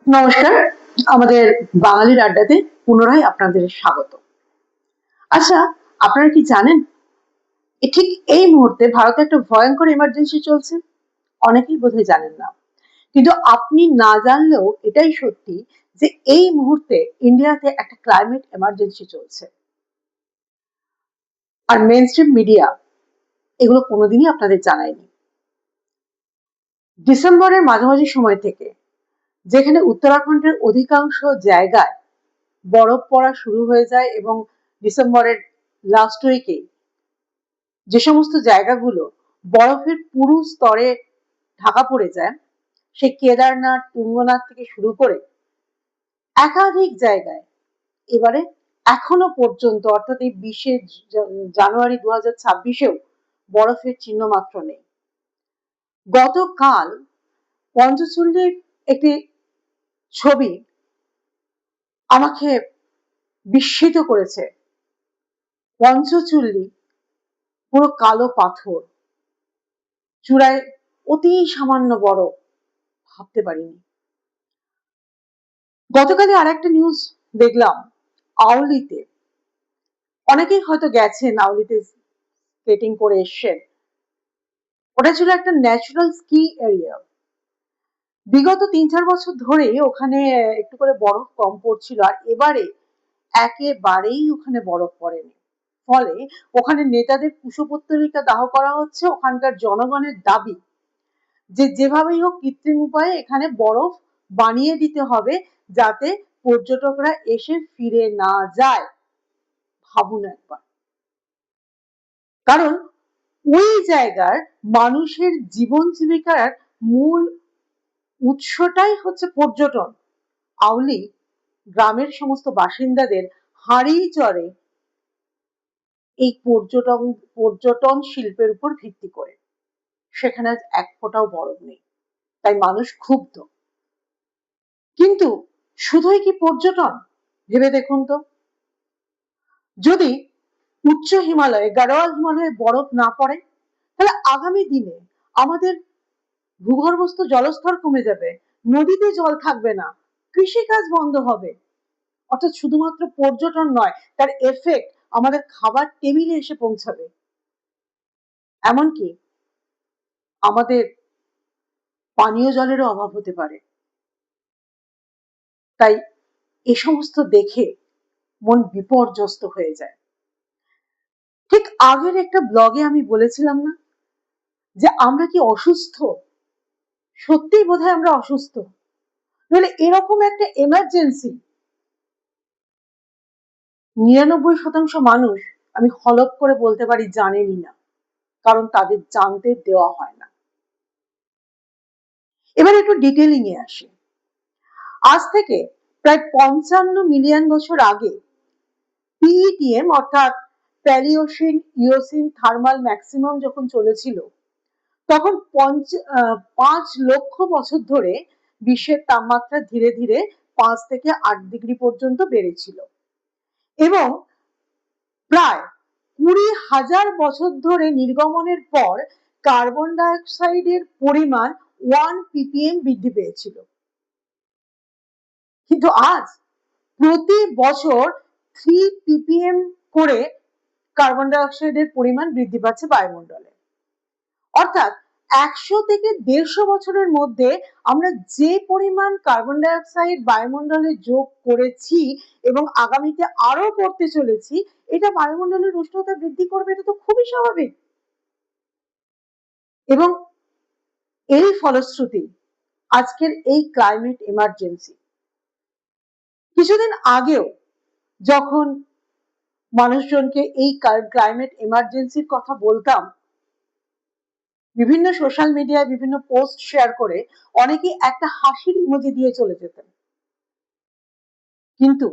নমস্কার। আমাদের বাঙালির আড্ডাতে পুনরায় আপনাদের স্বাগত। আচ্ছা, আপনারা কি জানেন ঠিক এই মুহূর্তে ভারতে একটা ভয়ঙ্কর এমার্জেন্সি চলছে? অনেকেই বোধহয় জানেন না। কিন্তু আপনি না জানলেও এটাই সত্যি যে এই মুহূর্তে ইন্ডিয়াতে একটা ক্লাইমেট এমার্জেন্সি চলছে। আর মেইনস্ট্রিম মিডিয়া এগুলো কোনোদিনই আপনাদের জানায়নি। ডিসেম্বরের মাঝামাঝি সময় থেকে যেখানে উত্তরাখণ্ডের অধিকাংশ জায়গায় বরফ পড়া শুরু হয়ে যায় এবং ডিসেম্বরের লাস্ট উইকে যে সমস্ত জায়গাগুলো বরফের পুরু স্তরে ঢাকা পড়ে যায়, সে কেদারনাথ, তুঙ্গনাথ থেকে শুরু করে একাধিক জায়গায় এবারে এখনো পর্যন্ত অর্থাৎ এই 20শে জানুয়ারি 2026-এও বরফের চিহ্ন মাত্র নেই। গতকাল পঞ্চচল্লির একটি ছবি আমাকে বিস্মিত করেছে। পঞ্চচল্লি পুরো কালো পাথর, চূড়ায় অতি সামান্য বরফ, ভাবতে পারিনি। গতকালই আর একটা নিউজ দেখলাম আউলিতে, অনেকেই হয়তো গেছেন আউলিতে, স্কেটিং করে এসছেন। ওটা ছিল একটা ন্যাচারাল স্কি এরিয়া। বিগত 3-4 বছর ধরে ওখানে একটু করে বরফ কম পড়ছিল, আর এবারে একেবারেই ওখানে বরফ পড়েনি। ফলে ওখানে নেতাদের কুশপুত্তলিকা দাহ করা হচ্ছে। ওখানকার জনগণের দাবি যে যেভাবেই হোক কৃত্রিম উপায়ে এখানে বরফ বানিয়ে দিতে হবে যাতে পর্যটকরা এসে ফিরে না যায়। ভাবুন একবার। কারণ ওই জায়গার মানুষের জীবন জীবিকার মূল উৎসটাই হচ্ছে পর্যটন। আউলি গ্রামের সমস্ত বাসিন্দাদের হাঁড়ি চড়ে এই পর্যটন শিল্পের উপর ভিত্তি করে। সেখানে আজ এক ফোঁটাও বরফ নেই, তাই মানুষ ক্ষুব্ধ। কিন্তু শুধুই কি পর্যটন? ভেবে দেখুন তো, যদি উচ্চ হিমালয়ে, গাড়োয়াল হিমালয়ে বরফ না পড়ে, তাহলে আগামী দিনে আমাদের ভূগর্ভস্থ জলস্তর কমে যাবে, নদীতে জল থাকবে না, কৃষিকাজ বন্ধ হবে। অর্থাৎ শুধুমাত্র পর্যটন নয়, তার এফেক্ট আমাদের খাবার টেবিলে এসে পৌঁছাবে। এমনকি আমাদের পানীয় জলেরও অভাব হতে পারে। তাই এ সমস্ত দেখে মন বিপর্যস্ত হয়ে যায়। ঠিক আগের একটা ব্লগে আমি বলেছিলাম না যে আমরা কি অসুস্থ? সত্যিই বোধহয় আমরা অসুস্থ। নইলে এরকম একটা এমার্জেন্সি 99% মানুষ, আমি হলপ করে বলতে পারি, জানেনই না, কারণ তাদের জানতে দেওয়া হয় না। এবার একটু ডিটেইলিং এ আসি। আজ থেকে প্রায় 55 মিলিয়ন বছর আগে পিইটিএম অর্থাৎ প্যালিওসিন ইওসিন থার্মাল ম্যাক্সিমাম যখন চলেছিল, তখন 5 লক্ষ বছর ধরে বিশ্বের তাপমাত্রা ধীরে ধীরে 5 থেকে 8 ডিগ্রি পর্যন্ত বেড়েছিল এবং প্রায় 20,000 বছর ধরে নির্গমনের পর কার্বন ডাই অক্সাইডের পরিমাণ 1 ppm বৃদ্ধি পেয়েছিল। কিন্তু আজ প্রতি বছর 3 ppm করে কার্বন ডাই অক্সাইডের পরিমাণ বৃদ্ধি পাচ্ছে বায়ুমণ্ডলে। অর্থাৎ 100 থেকে 150 বছরের মধ্যে আমরা যে পরিমাণ কার্বন ডাই অক্সাইড বায়ুমণ্ডলে যোগ করেছি এবং আগামীতে আরো করতে চলেছি, এটা বায়ুমণ্ডলের উষ্ণতা বৃদ্ধি করবে। এটা তো খুবই স্বাভাবিক। এবং এই ফলশ্রুতি আজকের এই ক্লাইমেট এমার্জেন্সি। কিছুদিন আগেও যখন মানুষজনকে এই ক্লাইমেট এমার্জেন্সির কথা বলতাম, বিভিন্ন সোশ্যাল মিডিয়ায় বিভিন্ন পোস্ট শেয়ার করে অনেকে একটা হাসির ইমোজি দিয়ে চলে যেতেন। কিন্তু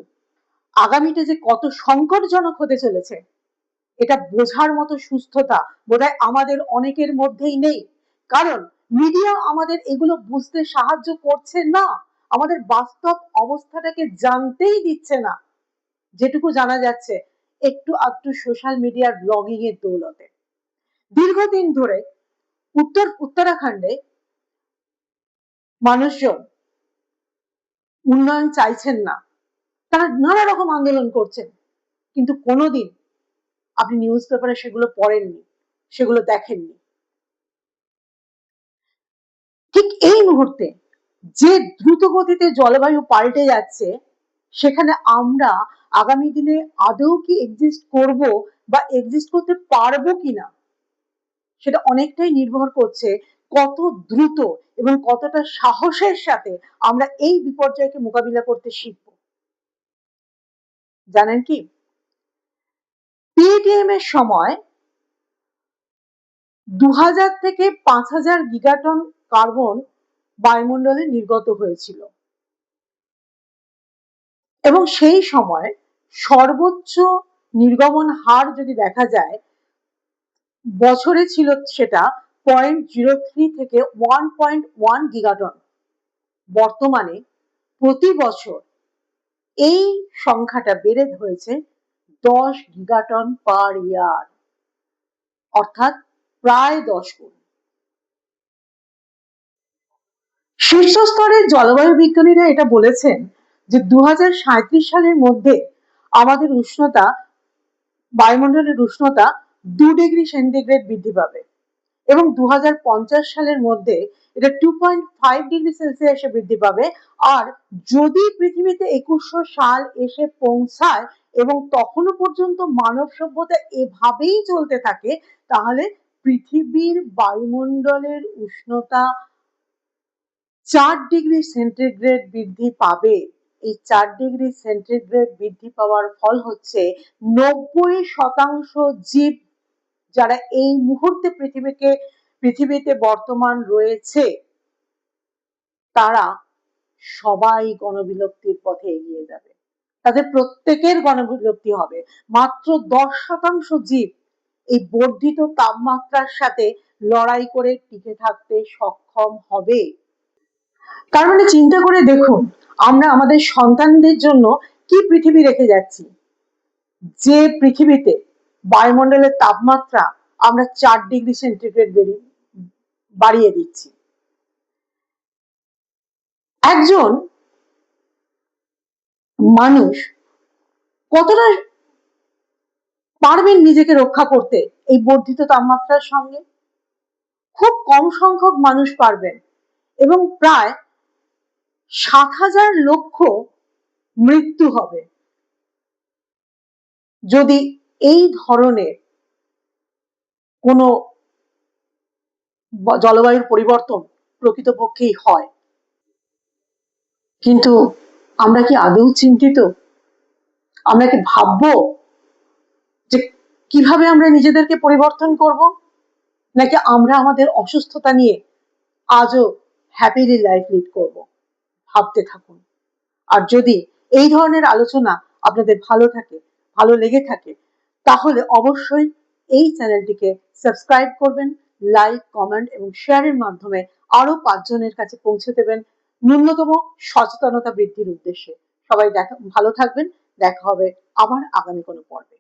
আগামীতে যে কত সংকটজনক হতে চলেছে এটা বোঝার মতো সুস্থতা বোধহয় আমাদের অনেকের মধ্যেই নেই। কারণ মিডিয়া আমাদের এগুলো বুঝতে সাহায্য করছে না, আমাদের বাস্তব অবস্থাটাকে জানতেই দিচ্ছে না। যেটুকু জানা যাচ্ছে একটু আধটু সোশ্যাল মিডিয়ার ব্লগিং এর দৌলতে। দীর্ঘদিন ধরে উত্তরাখণ্ডে মানুষজন উন্নয়ন চাইছেন না, তারা নানা রকম আন্দোলন করছেন, কিন্তু কোনোদিন আপনি নিউজ পেপারে সেগুলো পড়েননি, সেগুলো দেখেননি। ঠিক এই মুহূর্তে যে দ্রুত গতিতে জলবায়ু পাল্টে যাচ্ছে, সেখানে আমরা আগামী দিনে আদৌ কি এক্সিস্ট করব বা এক্সিস্ট করতে পারবো কিনা, সেটা অনেকটাই নির্ভর করছে কত দ্রুত এবং কতটা সাহসের সাথে আমরা এই বিপর্যয়কে মোকাবিলা করতে শিখব। জানেন কি, পিডিএম এর সময় 2000 থেকে 5000 গিগাটন কার্বন বায়ুমণ্ডলে নির্গত হয়েছিল, এবং সেই সময় সর্বোচ্চ নির্গমন হার যদি দেখা যায়, বছরে ছিল সেটা 0.03 থেকে 1.1 গিগাটন। বর্তমানে প্রতি বছর এই সংখ্যাটা বেড়ে হয়েছে 10 গিগাটন পার ইয়ার, অর্থাৎ প্রায় 10 গুণ। শীর্ষস্তরের জলবায়ু বিজ্ঞানীরা এটা বলেছেন যে 2037 সালের মধ্যে আমাদের উষ্ণতা, বায়ুমণ্ডলের উষ্ণতা 2 ডিগ্রি সেন্টিগ্রেড বৃদ্ধি পাবে, এবং 2050 সালের মধ্যে এটা 2.5 ডিগ্রি সেলসিয়াসে বৃদ্ধি পাবে। আর যদি পৃথিবীতে 2100 সাল এসে পৌঁছায় এবং তখনও পর্যন্ত মানব সভ্যতা এভাবেই চলতে থাকে, তাহলে পৃথিবীর বায়ুমণ্ডলের উষ্ণতা 4 ডিগ্রি সেন্টিগ্রেড বৃদ্ধি পাবে। এই 4 ডিগ্রি সেন্টিগ্রেড বৃদ্ধি পাওয়ার ফল হচ্ছে 90% জীব যারা এই মুহূর্তে পৃথিবীতে বর্তমান রয়েছে, তারা সবাই গণবিলুপ্তির পথে এগিয়ে যাবে। তাদের প্রত্যেকের গণবিলুপ্তি হবে। মাত্র 10% জীব এই বর্ধিত তাপমাত্রার সাথে লড়াই করে টিকে থাকতে সক্ষম হবে। তার মানে চিন্তা করে দেখুন, আমরা আমাদের সন্তানদের জন্য কি পৃথিবী রেখে যাচ্ছি, যে পৃথিবীতে বায়ুমণ্ডলের তাপমাত্রা আমরা 4 ডিগ্রি সেন্টিগ্রেড বাড়িয়ে দিচ্ছি। একজন মানুষ কতটা পারবেন নিজেকে রক্ষা করতে এই বর্ধিত তাপমাত্রার সঙ্গে? খুব কম সংখ্যক মানুষ পারবেন, এবং প্রায় 7,000 লক্ষ মৃত্যু হবে যদি এই ধরনের কোনো জলবায়ুর পরিবর্তন প্রকৃতপক্ষেই হয়। কিন্তু আমরা কি আদৌ চিন্তিত? আমরা কি ভাববো যে কিভাবে আমরা নিজেদেরকে পরিবর্তন করব, নাকি আমরা আমাদের অসুস্থতা নিয়ে আজও হ্যাপিলি লাইফ লিড করব? ভাবতে থাকুন। আর যদি এই ধরনের আলোচনা আপনাদের ভালো লেগে থাকে, তাহলে অবশ্যই এই চ্যানেলটিকে সাবস্ক্রাইব করবেন, লাইক, কমেন্ট এবং শেয়ারের মাধ্যমে আরো 5 জনের কাছে পৌঁছে দেবেন ন্যূনতম সচেতনতা বৃদ্ধির উদ্দেশ্যে। সবাই ভালো থাকবেন। দেখা হবে আবার আগামী কোনো পর্বে।